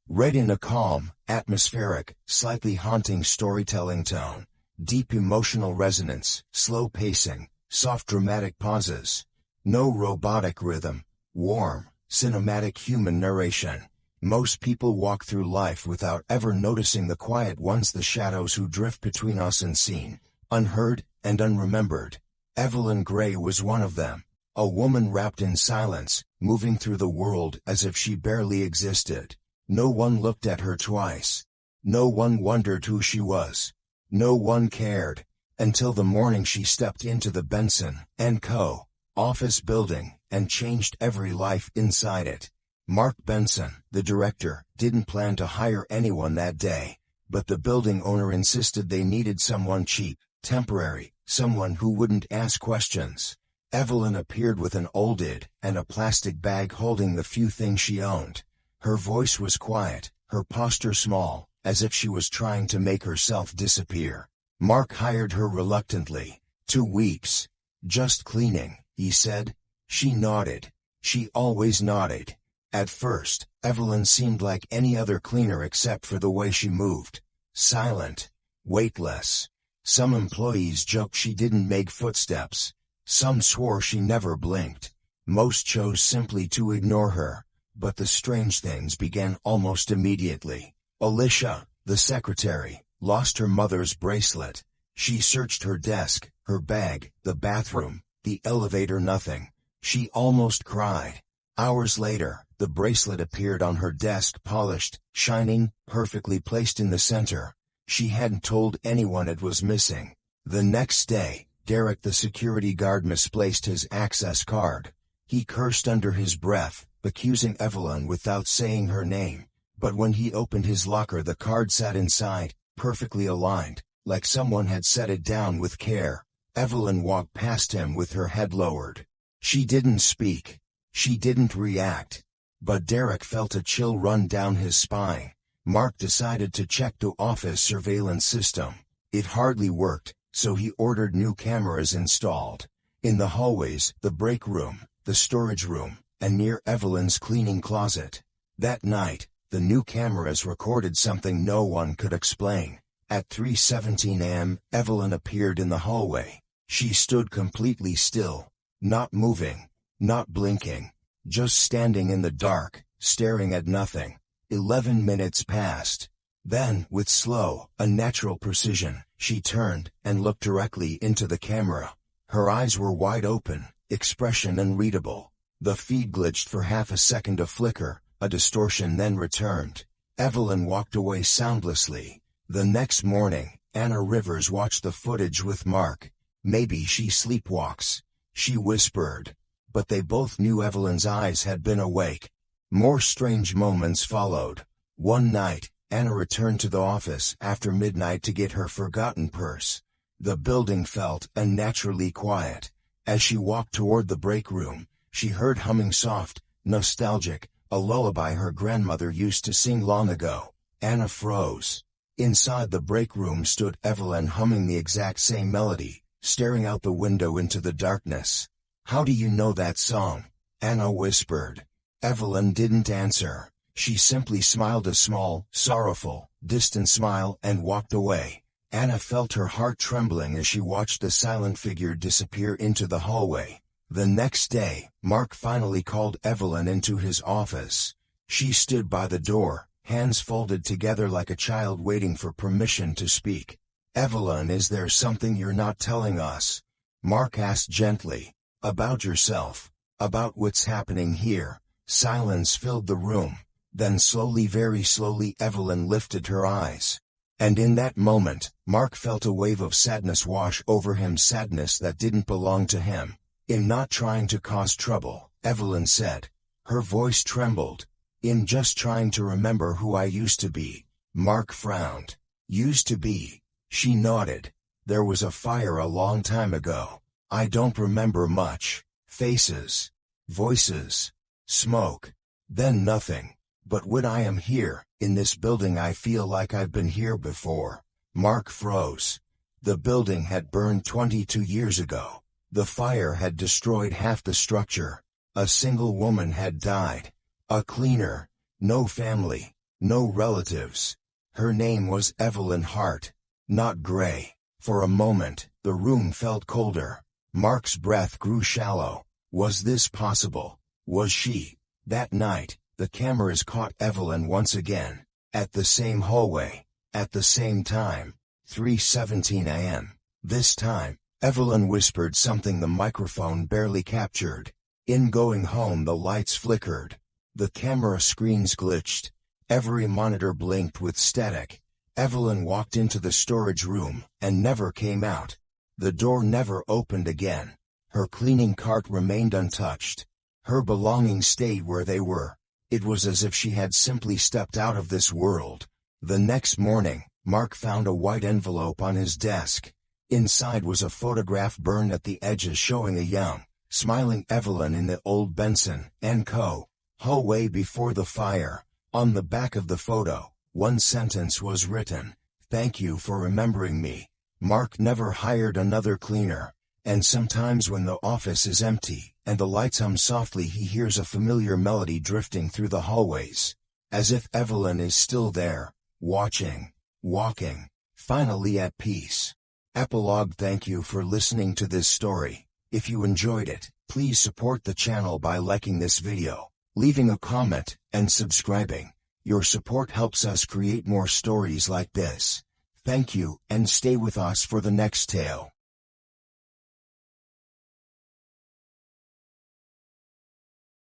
read in a calm, atmospheric, slightly haunting storytelling tone. Deep emotional resonance, slow pacing, soft dramatic pauses. No robotic rhythm. Warm, cinematic human narration. Most people walk through life without ever noticing the quiet ones, the shadows who drift between us and seen, unheard, and unremembered. Evelyn Gray was one of them. A woman wrapped in silence, moving through the world as if she barely existed. No one looked at her twice. No one wondered who she was. No one cared. Until the morning she stepped into the Benson & Co. office building and changed every life inside it. Mark Benson, the director, didn't plan to hire anyone that day, but the building owner insisted they needed someone cheap, temporary, someone who wouldn't ask questions. Evelyn appeared with an old id and a plastic bag holding the few things she owned. Her voice was quiet, her posture small, as if she was trying to make herself disappear. Mark hired her reluctantly. 2 weeks. Just cleaning, he said. She nodded. She always nodded. At first, Evelyn seemed like any other cleaner except for the way she moved. Silent. Weightless. Some employees joked she didn't make footsteps. Some swore she never blinked. Most chose simply to ignore her. But the strange things began almost immediately. Alicia, the secretary, lost her mother's bracelet. She searched her desk, her bag, the bathroom, the elevator, nothing. She almost cried. Hours later, the bracelet appeared on her desk, polished, shining, perfectly placed in the center. She hadn't told anyone it was missing. The next day, Derek the security guard misplaced his access card. He cursed under his breath, accusing Evelyn without saying her name. But when he opened his locker, the card sat inside, perfectly aligned, like someone had set it down with care. Evelyn walked past him with her head lowered. She didn't speak. She didn't react. But Derek felt a chill run down his spine. Mark decided to check the office surveillance system. It hardly worked, so he ordered new cameras installed. In the hallways, the break room, the storage room, and near Evelyn's cleaning closet. That night, the new cameras recorded something no one could explain. At 3:17 a.m., Evelyn appeared in the hallway. She stood completely still, not moving, not blinking, just standing in the dark, staring at nothing. 11 minutes passed. Then, with slow, unnatural precision, she turned and looked directly into the camera. Her eyes were wide open, expression unreadable. The feed glitched for half a second, a flicker, a distortion, then returned. Evelyn walked away soundlessly. The next morning, Anna Rivers watched the footage with Mark. Maybe she sleepwalks, she whispered. But they both knew Evelyn's eyes had been awake. More strange moments followed. One night, Anna returned to the office after midnight to get her forgotten purse. The building felt unnaturally quiet. As she walked toward the break room, she heard humming, soft, nostalgic, a lullaby her grandmother used to sing long ago. Anna froze. Inside the break room stood Evelyn, humming the exact same melody, staring out the window into the darkness. "How do you know that song?" Anna whispered. Evelyn didn't answer. She simply smiled, a small, sorrowful, distant smile, and walked away. Anna felt her heart trembling as she watched the silent figure disappear into the hallway. The next day, Mark finally called Evelyn into his office. She stood by the door, hands folded together like a child waiting for permission to speak. "Evelyn, is there something you're not telling us?" Mark asked gently. "About yourself. About what's happening here." Silence filled the room. Then slowly, very slowly, Evelyn lifted her eyes. And in that moment, Mark felt a wave of sadness wash over him, sadness that didn't belong to him. "In not trying to cause trouble," Evelyn said. Her voice trembled. "In just trying to remember who I used to be." Mark frowned. "Used to be?" She nodded. "There was a fire a long time ago. I don't remember much. Faces. Voices. Smoke. Then nothing. But when I am here, in this building, I feel like I've been here before." Mark froze. The building had burned 22 years ago. The fire had destroyed half the structure. A single woman had died. A cleaner. No family. No relatives. Her name was Evelyn Hart, not Gray. For a moment, the room felt colder. Mark's breath grew shallow. Was this possible? Was she? That night, the cameras caught Evelyn once again. At the same hallway. At the same time. 3:17 a.m. This time, Evelyn whispered something the microphone barely captured. In going home, the lights flickered. The camera screens glitched. Every monitor blinked with static. Evelyn walked into the storage room and never came out. The door never opened again. Her cleaning cart remained untouched. Her belongings stayed where they were. It was as if she had simply stepped out of this world. The next morning, Mark found a white envelope on his desk. Inside was a photograph burned at the edges showing a young, smiling Evelyn in the old Benson & Co. hallway before the fire. On the back of the photo, one sentence was written: "Thank you for remembering me." Mark never hired another cleaner. And sometimes when the office is empty and the lights hum softly, he hears a familiar melody drifting through the hallways. As if Evelyn is still there, watching, walking, finally at peace. Epilogue. Thank you for listening to this story. If you enjoyed it, please support the channel by liking this video, leaving a comment, and subscribing. Your support helps us create more stories like this. Thank you, and stay with us for the next tale.